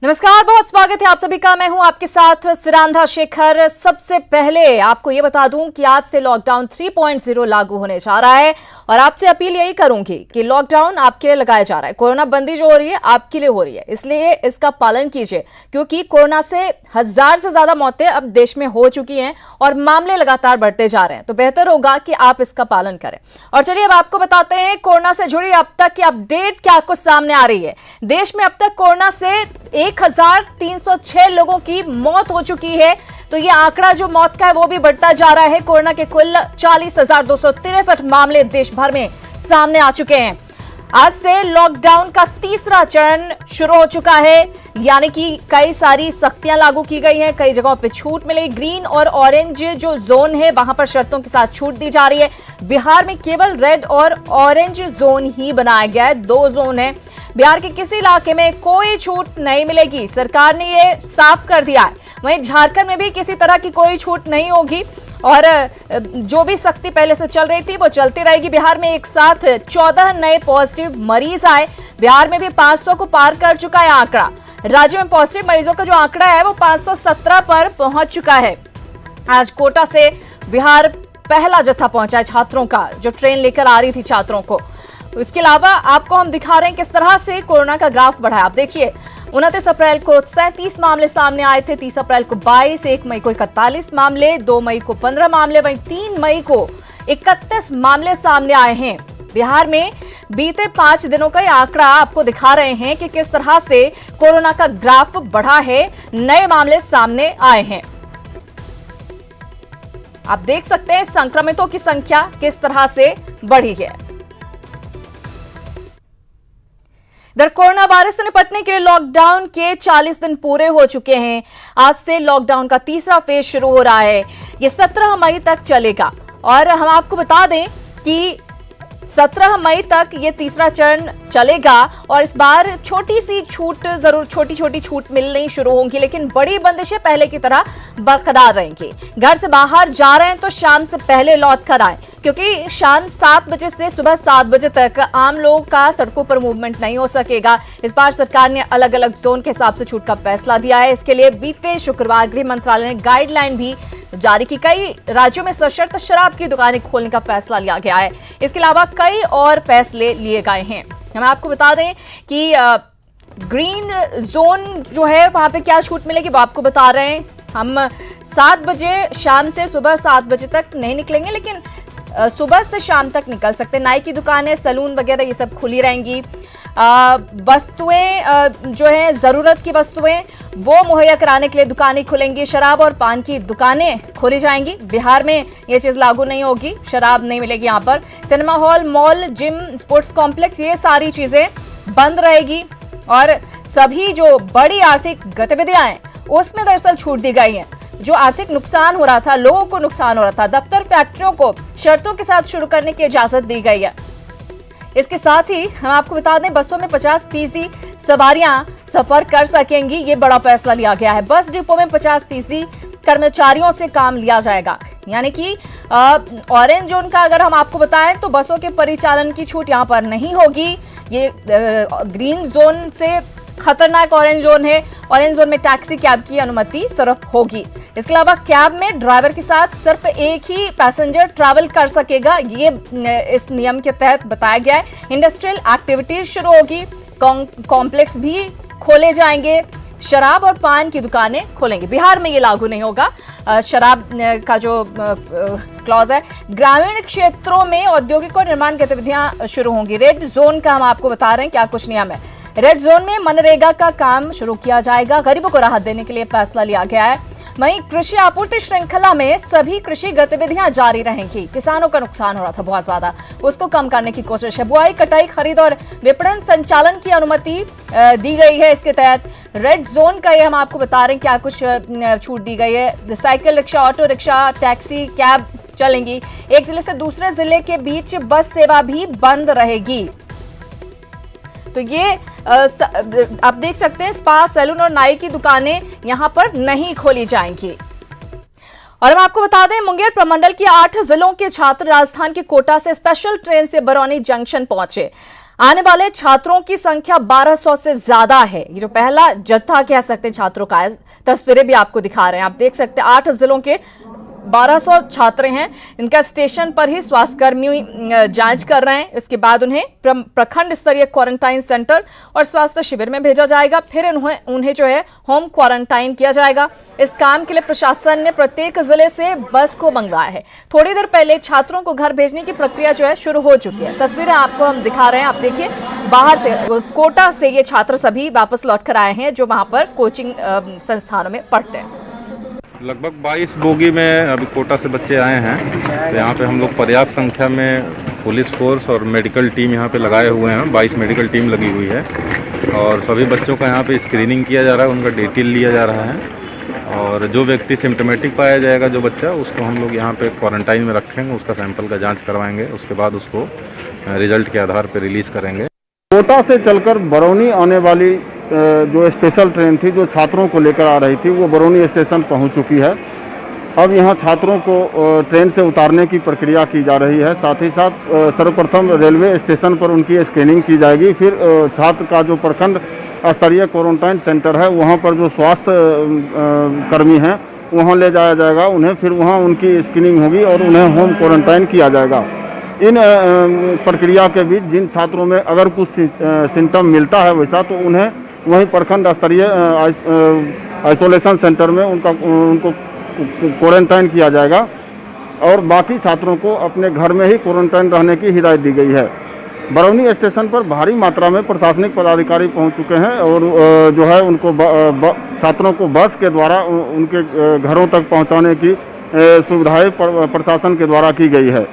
नमस्कार, बहुत स्वागत है आप सभी का। मैं हूं आपके साथ सिरांधा शेखर। सबसे पहले आपको यह बता दूं कि आज से लॉकडाउन 3.0 लागू होने जा रहा है और आपसे अपील यही करूंगी कि लॉकडाउन आपके लिए लगाया जा रहा है। कोरोना बंदी जो हो रही है आपके लिए हो रही है, इसलिए इसका पालन कीजिए, क्योंकि कोरोना से 1000 से ज्यादा मौतें अब देश में हो चुकी हैं और मामले लगातार बढ़ते जा रहे हैं। तो बेहतर होगा कि आप इसका पालन करें। और चलिए अब आपको बताते हैं कोरोना से जुड़ी अब तक की अपडेट क्या कुछ सामने आ रही है। देश में अब तक कोरोना से 1306 लोगों की मौत हो चुकी है। तो ये आंकड़ा जो मौत का है वो भी बढ़ता जा रहा है। कोरोना के कुल 40,263 मामले देश भर में सामने आ चुके हैं। आज से लॉकडाउन का तीसरा चरण शुरू हो चुका है, यानी कि कई सारी सख्तियां लागू की गई हैं, कई जगहों पे छूट मिली। ग्रीन और ऑरेंज जो जोन है वहां पर शर्तों के साथ छूट दी जा रही है। बिहार में केवल रेड और ऑरेंज जोन ही बनाया गया है, 2 जोन है। बिहार के किसी इलाके में कोई छूट नहीं मिलेगी, सरकार ने ये साफ कर दिया है। वहीं झारखंड में भी किसी तरह की कोई छूट नहीं होगी और जो भी सख्ती पहले से चल रही थी वो चलती रहेगी। बिहार में एक साथ 14 नए पॉजिटिव मरीज आए। बिहार में भी 500 को पार कर चुका है आंकड़ा। राज्य में पॉजिटिव मरीजों का जो आंकड़ा है वो 517 पर पहुंच चुका है। आज कोटा से बिहार पहला जत्था पहुंचा है छात्रों का, जो ट्रेन लेकर आ रही थी छात्रों को। इसके अलावा आपको हम दिखा रहे हैं किस तरह से कोरोना का ग्राफ बढ़ा है। आप देखिए, 29 अप्रैल को 37 मामले सामने आए थे, 30 अप्रैल को 22, 1 मई को 41 मामले, 2 मई को 15 मामले, वहीं 3 मई को 31 मामले सामने आए हैं। बिहार में बीते 5 दिनों का ये आंकड़ा आपको दिखा रहे हैं कि किस तरह से कोरोना का ग्राफ बढ़ा है, नए मामले सामने आए हैं। आप देख सकते हैं संक्रमितों की संख्या किस तरह से बढ़ी है। इधर कोरोना वायरस से निपटने के लिए लॉकडाउन के 40 दिन पूरे हो चुके हैं। आज से लॉकडाउन का तीसरा फेज शुरू हो रहा है। ये 17 मई तक चलेगा और हम आपको बता दें कि 17 मई तक ये तीसरा चरण चलेगा और इस बार छोटी सी छूट, जरूर छोटी छोटी छूट मिलनी शुरू होंगी, लेकिन बड़ी बंदिशें पहले की तरह बरकरार रहेंगी। घर से बाहर जा रहे हैं तो शाम से पहले लौट कर आए, क्योंकि शाम 7 बजे से सुबह 7 बजे तक आम लोगों का सड़कों पर मूवमेंट नहीं हो सकेगा। इस बार सरकार ने अलग अलग जोन के हिसाब से छूट का फैसला दिया है। इसके लिए बीते शुक्रवार गृह मंत्रालय ने गाइडलाइन भी जारी की। कई राज्यों में सशर्त शराब की दुकानें खोलने का फैसला लिया गया है। इसके अलावा कई और फैसले लिए गए हैं। हम आपको बता दें कि ग्रीन जोन जो है वहां पे क्या छूट मिलेगी वो आपको बता रहे हैं। हम 7 बजे शाम से सुबह 7 बजे तक नहीं निकलेंगे, लेकिन सुबह से शाम तक निकल सकते। नाई की दुकानें, सैलून वगैरह ये सब खुली रहेंगी। वस्तुएं जो है जरूरत की वस्तुएं वो मुहैया कराने के लिए दुकानें खुलेंगी। शराब और पान की दुकानें खोली जाएंगी। बिहार में ये चीज लागू नहीं होगी, शराब नहीं मिलेगी यहाँ पर। Cinema hall, mall, gym, sports complex, ये सारी चीजें बंद रहेगी और सभी जो बड़ी आर्थिक गतिविधियां हैं उसमें दरअसल छूट दी गई है। जो आर्थिक नुकसान हो रहा था, लोगों को नुकसान हो रहा था, दफ्तर, फैक्ट्रियों को शर्तों के साथ शुरू करने की इजाजत दी गई है। इसके साथ ही हम आपको बता दें, बसों में 50% सवारियां सफर कर सकेंगी। ये बड़ा फैसला लिया गया है। बस डिपो में 50% कर्मचारियों से काम लिया जाएगा। यानी कि ऑरेंज जोन का अगर हम आपको बताएं तो बसों के परिचालन की छूट यहां पर नहीं होगी। ये ग्रीन जोन से खतरनाक ऑरेंज जोन है। ऑरेंज जोन में टैक्सी, कैब की अनुमति सिर्फ होगी। इसके अलावा कैब में ड्राइवर के साथ सिर्फ एक ही पैसेंजर ट्रैवल कर सकेगा, ये इस नियम के तहत बताया गया है। इंडस्ट्रियल एक्टिविटीज शुरू होगी, कॉम्प्लेक्स भी खोले जाएंगे, शराब और पान की दुकानें खोलेंगे। बिहार में ये लागू नहीं होगा, शराब का जो क्लॉज है। ग्रामीण क्षेत्रों में औद्योगिक और निर्माण गतिविधियां शुरू होंगी। रेड जोन का हम आपको बता रहे हैं क्या कुछ नियम है। रेड जोन में मनरेगा का काम शुरू किया जाएगा। गरीबों को राहत देने के लिए फैसला लिया गया है। वहीं कृषि आपूर्ति श्रृंखला में सभी कृषि गतिविधियां जारी रहेंगी। किसानों का नुकसान हो रहा था बहुत ज्यादा, उसको कम करने की कोशिश है। बुआई, कटाई, खरीद और विपणन संचालन की अनुमति दी गई है। इसके तहत रेड जोन का ये हम आपको बता रहे हैं क्या कुछ छूट दी गई है। Cycle rickshaw, auto rickshaw, taxi, cab चलेंगी। एक जिले से दूसरे जिले के बीच बस सेवा भी बंद रहेगी। तो ये आप देख सकते हैं, स्पा, सैलून और नाई की दुकानें यहां पर नहीं खोली जाएंगी। और हम आपको बता दें, मुंगेर प्रमंडल के 8 जिलों के छात्र राजस्थान के कोटा से स्पेशल ट्रेन से बरौनी जंक्शन पहुंचे। आने वाले छात्रों की संख्या 1200 से ज्यादा है। ये जो पहला जत्था कह सकते हैं छात्रों का है, तस्वीरें भी आपको दिखा रहे हैं। आप देख सकते हैं 8 जिलों के 1200 छात्र हैं। इनका स्टेशन पर ही स्वास्थ्यकर्मी जांच कर रहे हैं। इसके बाद उन्हें प्रखंड स्तरीय क्वारंटाइन सेंटर और स्वास्थ्य शिविर में भेजा जाएगा। फिर उन्हें जो है होम क्वारंटाइन किया जाएगा। इस काम के लिए प्रशासन ने प्रत्येक जिले से बस को मंगवाया है। थोड़ी देर पहले छात्रों को घर भेजने की प्रक्रिया जो है शुरू हो चुकी है। तस्वीरें आपको हम दिखा रहे हैं। आप देखिए बाहर से कोटा से ये छात्र सभी वापस लौट कर आए हैं जो वहां पर कोचिंग संस्थानों में पढ़ते हैं। लगभग 22 बोगी में अभी कोटा से बच्चे आए हैं। तो यहाँ पे हम लोग पर्याप्त संख्या में पुलिस फोर्स और मेडिकल टीम यहाँ पे लगाए हुए हैं। 22 मेडिकल टीम लगी हुई है और सभी बच्चों का यहाँ पे स्क्रीनिंग किया जा रहा है, उनका डिटेल लिया जा रहा है और जो व्यक्ति सिम्टोमेटिक पाया जाएगा जो बच्चा, उसको हम लोग यहाँ पे क्वारंटाइन में रखेंगे, उसका सैंपल का जाँच करवाएंगे, उसके बाद उसको रिजल्ट के आधार पर रिलीज़ करेंगे। कोटा से चलकर बरौनी आने वाली जो स्पेशल ट्रेन थी जो छात्रों को लेकर आ रही थी वो बरौनी स्टेशन पहुंच चुकी है। अब यहाँ छात्रों को ट्रेन से उतारने की प्रक्रिया की जा रही है। साथ ही साथ सर्वप्रथम रेलवे स्टेशन पर उनकी स्क्रीनिंग की जाएगी। फिर छात्र का जो प्रखंड स्तरीय क्वारंटाइन सेंटर है वहाँ पर जो स्वास्थ्य कर्मी हैं वहाँ ले जाया जाएगा उन्हें। फिर वहाँ उनकी स्क्रीनिंग होगी और उन्हें होम क्वारंटाइन किया जाएगा। इन प्रक्रिया के बीच जिन छात्रों में अगर कुछ सिम्टम मिलता है वैसा तो उन्हें वहीं प्रखंड स्तरीय आइसोलेशन सेंटर में उनको क्वारंटाइन किया जाएगा और बाकी छात्रों को अपने घर में ही क्वारंटाइन रहने की हिदायत दी गई है। बरौनी स्टेशन पर भारी मात्रा में प्रशासनिक पदाधिकारी पहुंच चुके हैं और जो है उनको छात्रों को बस के द्वारा उनके घरों तक पहुंचाने की सुविधाएं प्रशासन के द्वारा की गई है।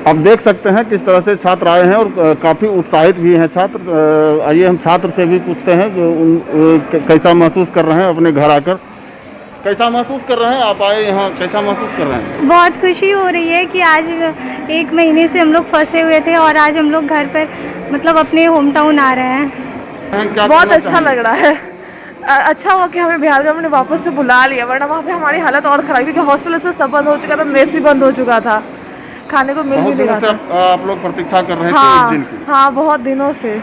आप देख सकते हैं किस तरह से छात्र आए हैं और काफ़ी उत्साहित भी हैं छात्र। आइए हम छात्र से भी पूछते हैं कैसा महसूस कर रहे हैं अपने घर आकर। कैसा महसूस कर रहे हैं आप आए यहाँ, कैसा महसूस कर रहे हैं? बहुत खुशी हो रही है कि आज 1 महीने से हम लोग फंसे हुए थे और आज हम लोग घर पर मतलब अपने होम टाउन आ रहे हैं। बहुत अच्छा लग रहा है। अच्छा हुआ कि हमें बिहार गवर्नमेंट ने वापस से बुला लिया, वरना वहाँ पे हमारी हालत और खराब, क्योंकि हॉस्टल से सब बंद हो चुका था, मेस भी बंद हो चुका था, खाने को मिल भी नहीं रहा था। आप लोग प्रतीक्षा कर रहे थे हाँ, इस दिन की? हाँ, बहुत दिनों से।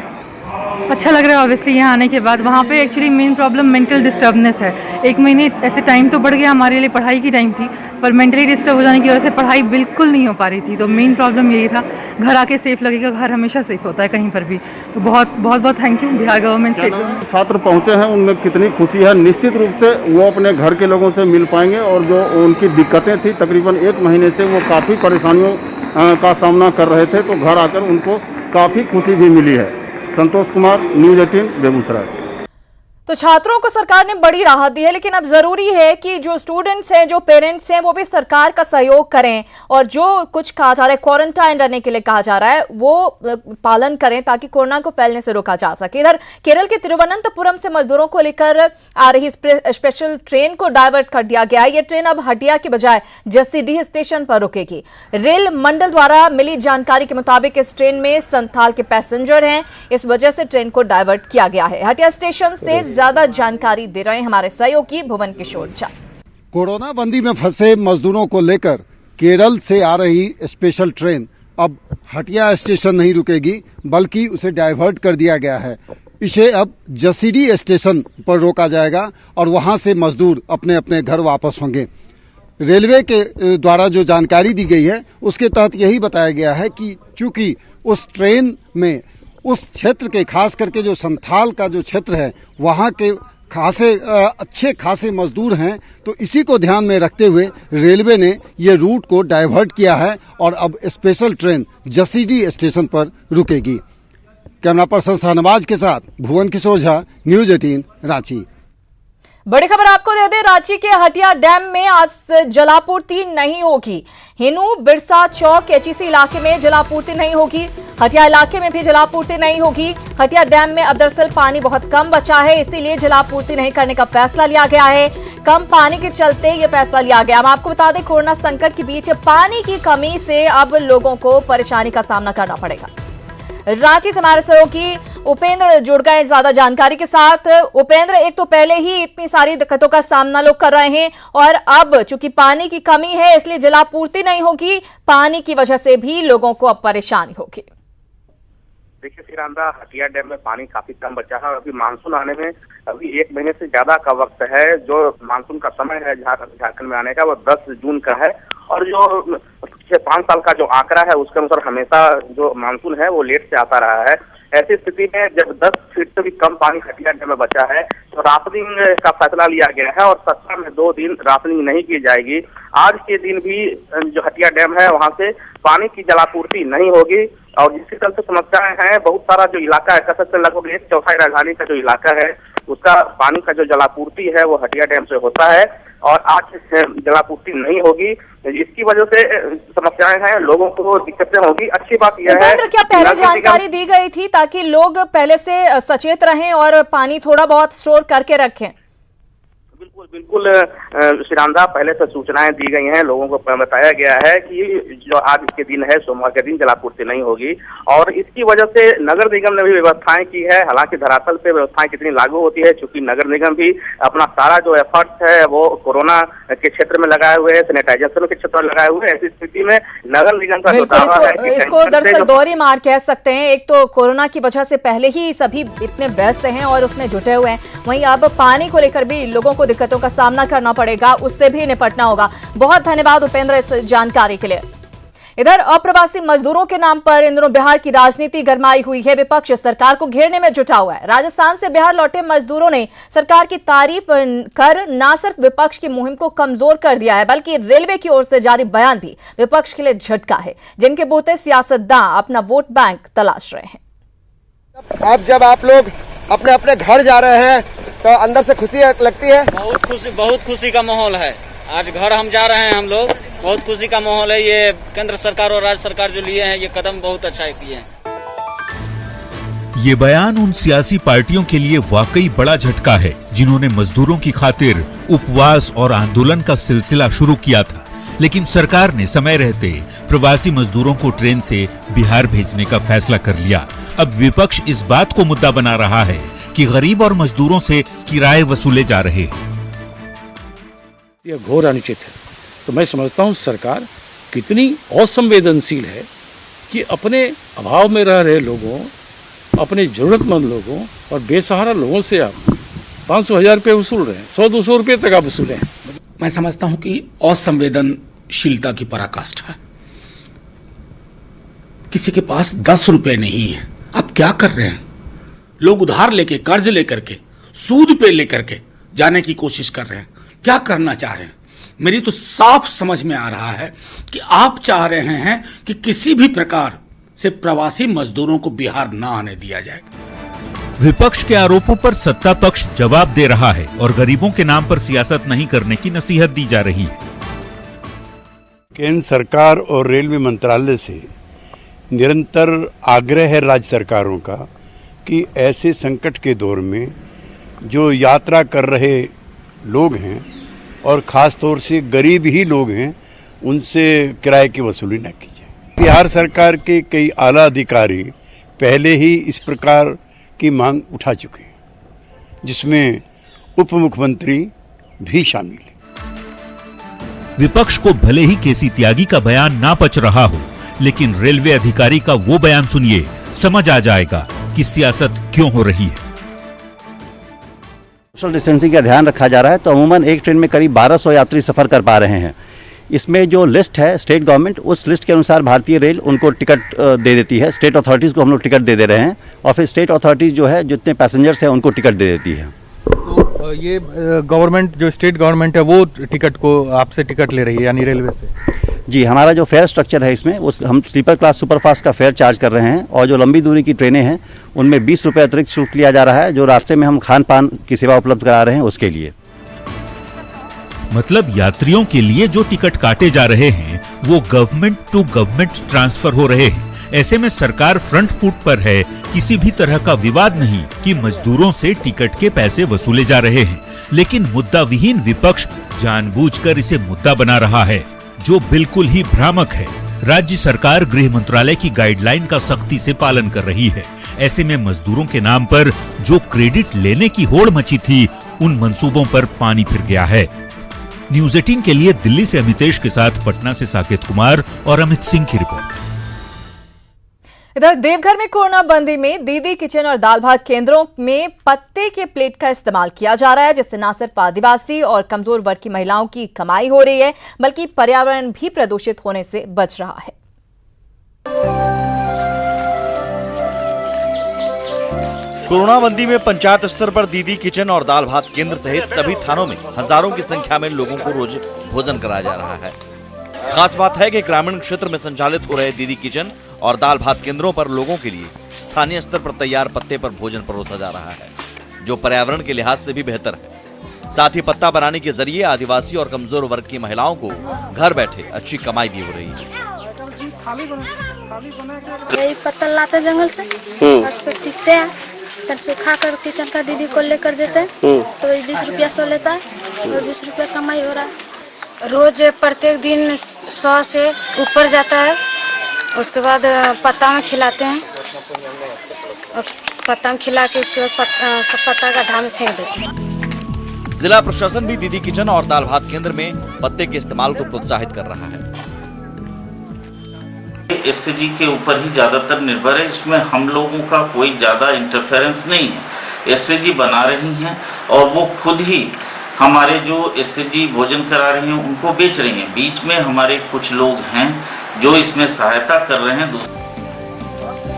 अच्छा लग रहा है ऑब्वियसली यहाँ आने के बाद। वहाँ पे actually main problem mental disturbance है। 1 महीने ऐसे टाइम तो बढ़ गया, हमारे लिए पढ़ाई की टाइम थी, पर मेंटली डिस्टर्ब हो जाने की वजह से पढ़ाई बिल्कुल नहीं हो पा रही थी। तो मेन प्रॉब्लम यही था। घर आके सेफ लगेगा, घर हमेशा सेफ होता है कहीं पर भी। तो बहुत बहुत थैंक यू बिहार गवर्नमेंट से। छात्र पहुँचे हैं उनमें कितनी खुशी है। निश्चित रूप से वो अपने घर के लोगों से मिल पाएंगे और जो उनकी दिक्कतें थी तकरीबन 1 महीने से वो काफ़ी परेशानियों का सामना कर रहे थे, तो घर आकर उनको काफ़ी खुशी भी मिली है। संतोष कुमार, न्यूज़ 18 बेगूसराय। तो छात्रों को सरकार ने बड़ी राहत दी है, लेकिन अब जरूरी है कि जो स्टूडेंट्स हैं, जो पेरेंट्स हैं, वो भी सरकार का सहयोग करें और जो कुछ कहा जा रहा है क्वारंटाइन रहने के लिए कहा जा रहा है वो पालन करें ताकि कोरोना को फैलने से रोका जा सके। इधर केरल के तिरुवनंतपुरम से मजदूरों को लेकर आ रही स्पेशल ट्रेन को डायवर्ट कर दिया गया है। ये ट्रेन अब हटिया के बजाय जसीडीह स्टेशन पर रुकेगी। रेल मंडल द्वारा मिली जानकारी के मुताबिक इस ट्रेन में संथाल के पैसेंजर हैं, इस वजह से ट्रेन को डायवर्ट किया गया है। हटिया स्टेशन से ज्यादा जानकारी दे रहे हैं हमारे सहयोगी भुवन किशोर झा। कोरोना बंदी में फंसे मजदूरों को लेकर केरल से आ रही स्पेशल ट्रेन अब हटिया स्टेशन नहीं रुकेगी, बल्कि उसे डाइवर्ट कर दिया गया है। इसे अब जसीडीह स्टेशन पर रोका जाएगा और वहां से मजदूर अपने अपने घर वापस होंगे। रेलवे के द्वारा जो जानकारी दी गई है उसके तहत यही बताया गया है कि चूंकि उस ट्रेन में उस क्षेत्र के खास करके जो संथाल का जो क्षेत्र है वहाँ के अच्छे खासे मजदूर हैं, तो इसी को ध्यान में रखते हुए रेलवे ने ये रूट को डाइवर्ट किया है और अब स्पेशल ट्रेन जसीडीह स्टेशन पर रुकेगी। कैमरा पर्सन शाहनवाज के साथ भुवन किशोर झा, न्यूज़ 18 रांची। बड़ी खबर आपको दे दें, रांची के हटिया डैम में आज जलापूर्ति नहीं होगी। हिनू बिरसा चौक एचईसी इलाके में जलापूर्ति नहीं होगी। हटिया इलाके में भी जलापूर्ति नहीं होगी। हटिया डैम में अब दरअसल पानी बहुत कम बचा है, इसीलिए जलापूर्ति नहीं करने का फैसला लिया गया है। कम पानी के चलते ये फैसला लिया गया। हम आपको बता दें, कोरोना संकट के बीच पानी की कमी से अब लोगों को परेशानी का सामना करना पड़ेगा। रांची से हमारे सहयोगी उपेंद्र जुड़ गए ज्यादा जानकारी के साथ। उपेंद्र, एक तो पहले ही इतनी सारी दिक्कतों का सामना लोग कर रहे हैं और अब चूंकि पानी की कमी है इसलिए जलापूर्ति नहीं होगी, पानी की वजह से भी लोगों को अब परेशानी होगी। देखिए श्रीरामदा, हटिया डैम में पानी काफी कम बचा है और अभी मानसून आने में अभी 1 महीने से ज्यादा का वक्त है। जो मानसून का समय है झारखंड में आने का वो 10 जून का है और जो पिछले 5 साल का जो आंकड़ा है उसके अनुसार हमेशा जो मानसून है वो लेट से आता रहा है। ऐसी स्थिति में जब 10 फीट से भी कम पानी हटिया डैम में बचा है तो राफ्टिंग का फैसला लिया गया है और सप्ताह में 2 दिन राफ्टिंग नहीं की जाएगी। आज के दिन भी जो हटिया डैम है वहां से पानी की जलापूर्ति नहीं होगी और जिसके चलते समस्याएं हैं। बहुत सारा जो इलाका है, कह सकते लगभग 1/4 राजधानी का जो इलाका है उसका पानी का जो जलापूर्ति है वो हटिया डैम से होता है और आज जलापूर्ति नहीं होगी। इसकी वजह से समस्याएं हैं, लोगों को दिक्कतें होगी। अच्छी बात यह है, क्या पहले जानकारी दी गई थी ताकि लोग पहले से सचेत रहें और पानी थोड़ा बहुत स्टोर करके रखें? बिल्कुल श्रीरामदा, पहले से सूचनाएं दी गई हैं, लोगों को बताया गया है कि जो आज के दिन है सोमवार के दिन जलापूर्ति नहीं होगी और इसकी वजह से नगर निगम ने भी व्यवस्थाएं की है। हालांकि धरातल पे व्यवस्थाएं कितनी लागू होती है, चूंकि नगर निगम भी अपना सारा जो एफर्ट्स है वो कोरोना के क्षेत्र में लगाए हुए है, सैनिटाइजेशन के क्षेत्र में लगाए हुए हैं। ऐसी स्थिति में नगर निगम का जो दावा है इसको दरअसल दोहरी मार कह सकते हैं। एक तो कोरोना की वजह से पहले ही सभी इतने व्यस्त हैं और उसमें जुटे हुए हैं, वहीं अब पानी को लेकर भी लोगों को दिक्कतों का सामना करना पड़ेगा, उससे भी निपटना होगा। बहुत धन्यवाद उपेंद्र इस जानकारी के लिए। इधर अप्रवासी मजदूरों के नाम पर इन दिनों बिहार की राजनीति गरमाई हुई है। विपक्ष सरकार को घेरने में जुटा हुआ है। राजस्थान से बिहार लौटे मजदूरों ने सरकार की तारीफ कर न सिर्फ विपक्ष की मुहिम को कमजोर कर दिया है बल्कि रेलवे की ओर से जारी बयान भी विपक्ष के लिए झटका है, जिनके बोते सियासतदां अपना वोट बैंक तलाश रहे हैं। अब जब आप लोग अपने अपने घर जा रहे हैं तो अंदर से खुशी लगती है? बहुत खुशी का माहौल है। आज घर हम जा रहे हैं, हम लोग बहुत खुशी का माहौल है। ये केंद्र सरकार और राज्य सरकार जो लिए हैं ये कदम बहुत अच्छा किए हैं। ये बयान उन सियासी पार्टियों के लिए वाकई बड़ा झटका है जिन्होंने मजदूरों की खातिर उपवास और आंदोलन का सिलसिला शुरू किया था, लेकिन सरकार ने समय रहते प्रवासी मजदूरों को ट्रेन से बिहार भेजने का फैसला कर लिया। अब विपक्ष इस बात को मुद्दा बना रहा है कि गरीब और मजदूरों से किराए वसूले जा रहे हैं। यह घोर अनुचित है। तो मैं समझता हूं सरकार कितनी असंवेदनशील है कि अपने अभाव में रह रहे लोगों, अपने जरूरतमंद लोगों और बेसहारा लोगों से आप 500,000 रुपये वसूल रहे हैं, 100-200 रुपये तक आप वसूले हैं। मैं समझता हूं कि असंवेदनशीलता की पराकाष्ठा है। किसी के पास 10 रुपये नहीं है, आप क्या कर रहे हैं? लोग उधार लेके, कर्ज लेकर के, सूद पे लेकर के जाने की कोशिश कर रहे हैं। क्या करना चाह रहे हैं? मेरी तो साफ समझ में आ रहा है कि आप चाह रहे हैं कि किसी भी प्रकार से प्रवासी मजदूरों को बिहार न आने दिया जाए। विपक्ष के आरोपों पर सत्ता पक्ष जवाब दे रहा है और गरीबों के नाम पर सियासत नहीं करने की नसीहत दी जा रही है। केंद्र सरकार और रेलवे मंत्रालय से निरंतर आग्रह है राज्य सरकारों का कि ऐसे संकट के दौर में जो यात्रा कर रहे लोग हैं और ख़ास तौर से गरीब ही लोग हैं, उनसे किराए की वसूली न की जाए। बिहार सरकार के कई आला अधिकारी पहले ही इस प्रकार की मांग उठा चुके हैं, जिसमें उप मुख्यमंत्री भी शामिल है। विपक्ष को भले ही केसी त्यागी का बयान ना पच रहा हो, लेकिन रेलवे अधिकारी का वो बयान सुनिए, समझ आ जाएगा कि सियासत क्यों हो रही है। सोशल डिस्टेंसिंग का ध्यान रखा जा रहा है, तो अमूमन एक ट्रेन में करीब 1200 यात्री सफर कर पा रहे हैं। इसमें जो लिस्ट है स्टेट गवर्नमेंट, उस लिस्ट के अनुसार भारतीय रेल उनको टिकट दे देती है। स्टेट अथॉरिटीज़ को हम लोग टिकट दे रहे हैं और फिर स्टेट अथॉरिटीज़ जो है जितने पैसेंजर्स हैं उनको टिकट दे देती है। तो ये गवर्नमेंट जो स्टेट गवर्नमेंट है वो टिकट को आपसे टिकट ले रही है, यानी रेलवे से? जी, हमारा जो फेयर स्ट्रक्चर है इसमें उस हम स्लीपर क्लास सुपरफास्ट का फेयर चार्ज कर रहे हैं और जो लंबी दूरी की ट्रेनें हैं उनमें 20 रुपये अतिरिक्त शुल्क लिया जा रहा है, जो रास्ते में हम खान पान की सेवा उपलब्ध करा रहे हैं उसके लिए। मतलब यात्रियों के लिए जो टिकट काटे जा रहे हैं वो गवर्नमेंट टू गवर्नमेंट ट्रांसफर हो रहे हैं। ऐसे में सरकार फ्रंट फुट पर है, किसी भी तरह का विवाद नहीं कि मजदूरों से टिकट के पैसे वसूले जा रहे हैं। लेकिन मुद्दा विहीन विपक्ष जानबूझकर इसे मुद्दा बना रहा है, जो बिल्कुल ही भ्रामक है। राज्य सरकार गृह मंत्रालय की गाइडलाइन का सख्ती से पालन कर रही है। ऐसे में मजदूरों के नाम पर जो क्रेडिट लेने की होड़ मची थी, उन मंसूबों पर पानी फिर गया है। न्यूज़ 18 के लिए दिल्ली से अमितेश के साथ पटना से साकेत कुमार और अमित सिंह की रिपोर्ट। इधर देवघर में कोरोना बंदी में दीदी किचन और दाल भात केंद्रों में पत्ते के प्लेट का इस्तेमाल किया जा रहा है, जिससे न सिर्फ आदिवासी और कमजोर वर्ग की महिलाओं की कमाई हो रही है बल्कि पर्यावरण भी प्रदूषित होने से बच रहा है। कोरोना बंदी में पंचायत स्तर पर दीदी किचन और दाल भात केंद्र सहित सभी थानों में हजारों की संख्या में लोगों को रोज भोजन कराया जा रहा है। खास बात है कि ग्रामीण क्षेत्र में संचालित हो रहे दीदी किचन और दाल भात केंद्रों पर लोगों के लिए स्थानीय स्तर पर तैयार पत्ते पर भोजन परोसा जा रहा है, जो पर्यावरण के लिहाज से भी बेहतर है। साथ ही पत्ता बनाने के जरिए आदिवासी और कमजोर वर्ग की महिलाओं को घर बैठे अच्छी कमाई भी हो रही है। यही पत्ता लाते जंगल से और उसको टिकते हैं, फिर सुखा कर किचन का दीदी को लेकर देते हैं, तो 20 रुपया सौ लेता है और 20 रुपया कमाई हो रहा है। रोज प्रत्येक दिन 100 से ऊपर जाता है। उसके बाद पत्ता में खिलाते हैं और पत्ता में खिला के उसके बाद सब पत्ता का ढाम फेंक देते हैं। जिला प्रशासन भी दीदी किचन और दाल भात केंद्र में पत्ते के इस्तेमाल को प्रोत्साहित कर रहा है। एसएजी के ऊपर ही ज्यादातर निर्भर है, इसमें हम लोगों का कोई ज्यादा इंटरफेरेंस नहीं है। एसएजी बना रही हैं और वो खुद ही हमारे जो एसएजी भोजन करा रही हैं उनको बेच रही हैं। बीच में हमारे कुछ लोग हैं जो इसमें सहायता कर रहे हैं।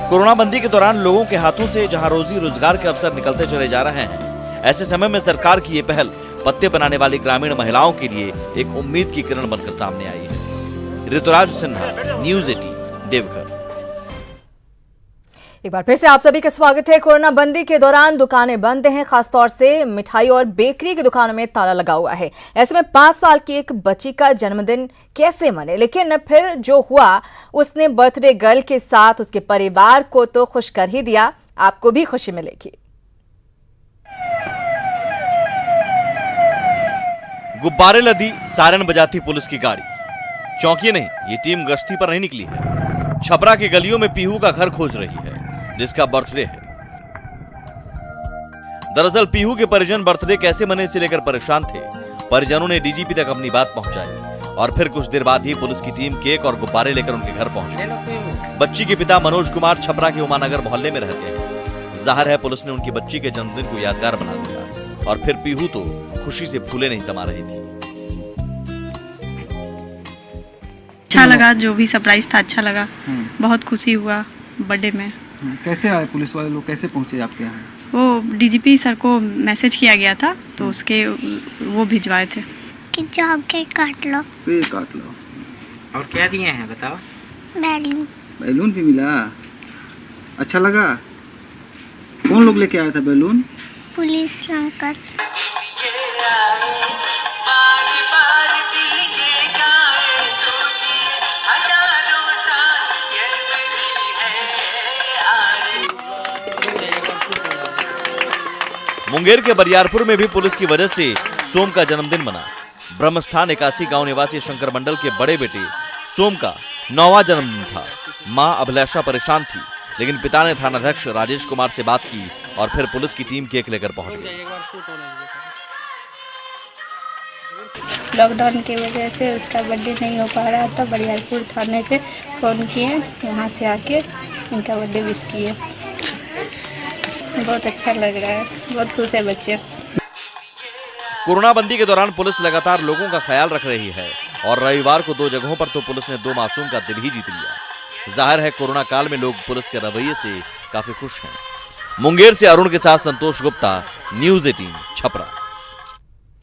कोरोना बंदी के दौरान लोगों के हाथों से जहां रोजी रोजगार के अवसर निकलते चले जा रहे हैं, ऐसे समय में सरकार की ये पहल पत्ते बनाने वाली ग्रामीण महिलाओं के लिए एक उम्मीद की किरण बनकर सामने आई है। ऋतुराज सिन्हा, न्यूज़ 18, देवघर। एक बार फिर से आप सभी का स्वागत है। कोरोना बंदी के दौरान दुकानें बंद हैं, खासतौर से मिठाई और बेकरी की दुकानों में ताला लगा हुआ है। ऐसे में 5 साल की एक बच्ची का जन्मदिन कैसे मने, लेकिन फिर जो हुआ उसने बर्थडे गर्ल के साथ उसके परिवार को तो खुश कर ही दिया। आपको भी खुशी मिलेगी। गुब्बारे लदी, सायरन बजाती पुलिस की गाड़ी। चौंकिए नहीं, ये टीम गश्ती पर नहीं निकली है। छपरा की गलियों में पीहू का घर खोज रही है जिसका बर्थडे है। दरअसल पीहू के परिजन बर्थडे कैसे मने इसे लेकर परेशान थे। परिजनों ने डीजीपी तक अपनी बात पहुंचाई और फिर कुछ देर बाद ही पुलिस की टीम केक और गुब्बारे लेकर उनके घर पहुंच गई। बच्ची के पिता मनोज कुमार छपरा के उमानगर मोहल्ले में रहते हैं। जाहिर है पुलिस ने उनकी बच्ची के जन्मदिन को यादगार बना दिया और फिर पीहू तो खुशी से फूले नहीं समा रही थी। अच्छा लगा, जो भी सरप्राइज था अच्छा लगा, बहुत खुशी हुआ बर्थडे में। कैसे आए पुलिस वाले लोग, कैसे पहुंचे आपके यहाँ? वो डीजीपी सर को मैसेज किया गया था तो उसके वो भिजवाए थे कि जाओ केक काट लो। केक काट लो। और क्या दिए हैं बताओ? बैलून। बैलून भी मिला, अच्छा लगा। कौन लोग लेके आया था बैलून? Police uncle. मुंगेर के बरियारपुर में भी पुलिस की वजह से सोम का जन्मदिन मना। ब्रह्मस्थान 81 गांव निवासी शंकर मंडल के बड़े बेटे सोम का 9वां जन्मदिन था। मां अभिलाषा परेशान थी, लेकिन पिता ने थानाध्यक्ष राजेश कुमार से बात की और फिर पुलिस की टीम केक लेकर पहुंच गई। लॉकडाउन की वजह से उसका बर्थडे नहीं हो पा रहा था। बरियारपुर थाने से फ़ोन किए, वहाँ से आके उनका बर्थडे विश किए। बहुत अच्छा लग रहा है, बहुत खुश है बच्चे। कोरोना बंदी के दौरान पुलिस लगातार लोगों का ख्याल रख रही है और रविवार को 2 जगहों पर तो पुलिस ने 2 मासूम का दिल ही जीत लिया। जाहिर है कोरोना काल में लोग पुलिस के रवैये से काफी खुश हैं। मुंगेर से अरुण के साथ संतोष गुप्ता, न्यूज़ 18, छपरा।